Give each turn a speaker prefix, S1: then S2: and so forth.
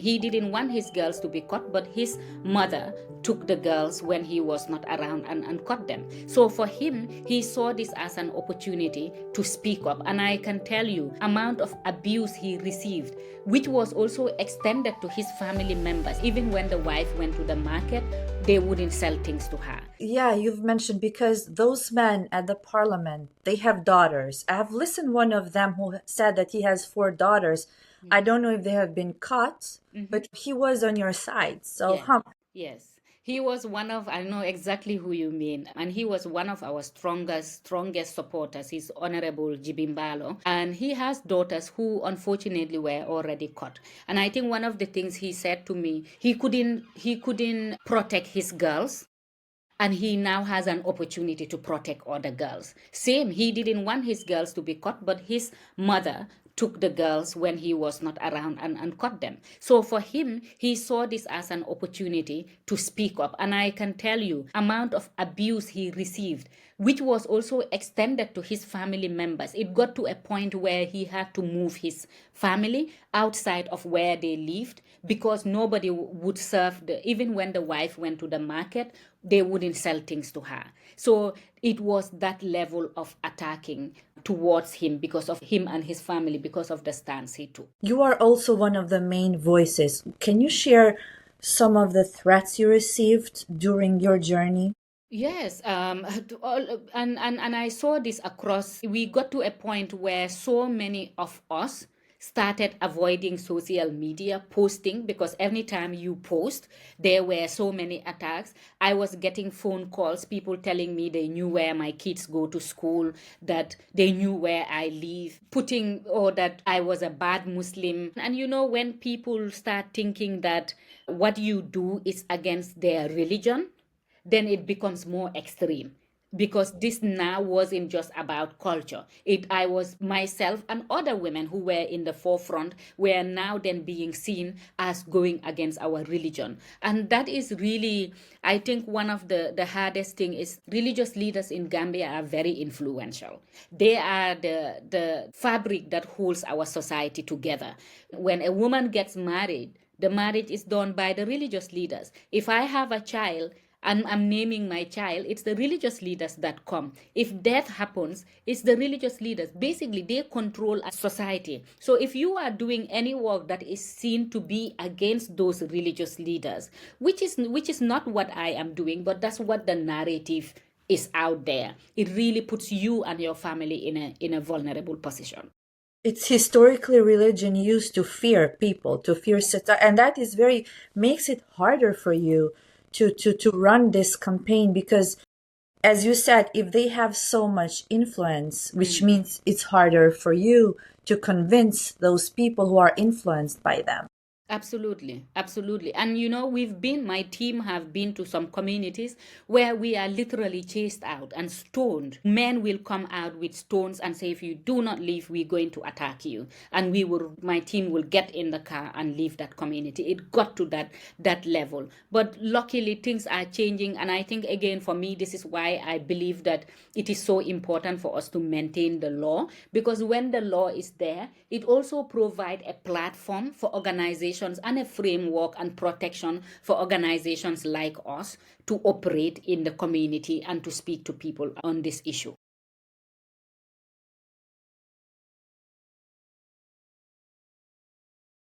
S1: He didn't want his girls to be caught, but his mother took the girls when he was not around and caught them. So for him, he saw this as an opportunity to speak up. And I can tell you, amount of abuse he received, which was also extended to his family members. Even when the wife went to the market, they wouldn't sell things to her.
S2: Yeah, you've mentioned because those men at the parliament, they have daughters. I have listened one of them who said that he has 4 daughters. I don't know if they have been caught, but he was on your side. So,
S1: Yes, yes. He was one of, I know exactly who you mean, and he was one of our strongest supporters. He's Honorable Jibimbalo, and he has daughters who unfortunately were already caught. And I think one of the things he said to me, he couldn't protect his girls, and he now has an opportunity to protect other girls. Same, he didn't want his girls to be caught, but his mother took the girls when he was not around and caught them. So for him, he saw this as an opportunity to speak up. And I can tell you, amount of abuse he received, which was also extended to his family members. It got to a point where he had to move his family outside of where they lived because nobody would serve even when the wife went to the market, they wouldn't sell things to her. So it was that level of attacking towards him because of him and his family, because of the stance he took.
S2: you are also one of the main voices. Can you share some of the threats you received during your journey?
S1: Yes, and I saw this across. We got to a point where so many of us started avoiding social media posting because anytime you post, there were so many attacks. I was getting phone calls, people telling me they knew where my kids go to school, that they knew where I live, putting or that I was a bad Muslim. And when people start thinking that what you do is against their religion, then it becomes more extreme because this now wasn't just about culture. I was myself and other women who were in the forefront were now then being seen as going against our religion. And that is really, I think, one of the hardest thing is religious leaders in Gambia are very influential. They are the fabric that holds our society together. When a woman gets married, the marriage is done by the religious leaders. If I have a child, and I'm naming my child, it's the religious leaders that come. If death happens, it's the religious leaders. Basically, they control a society. So if you are doing any work that is seen to be against those religious leaders, which is not what I am doing, but that's what the narrative is out there, it really puts you and your family in a vulnerable position.
S2: It's historically religion used to fear people, to fear society, and that is very makes it harder for you to run this campaign because, as you said, if they have so much influence, which means it's harder for you to convince those people who are influenced by them.
S1: Absolutely, absolutely. And my team have been to some communities where we are literally chased out and stoned. Men will come out with stones and say, if you do not leave, we're going to attack you. And my team will get in the car and leave that community. It got to that level. But luckily things are changing. And I think, again, for me, this is why I believe that it is so important for us to maintain the law, because when the law is there, it also provides a platform for organizations and a framework and protection for organizations like us to operate in the community and to speak to people on this issue.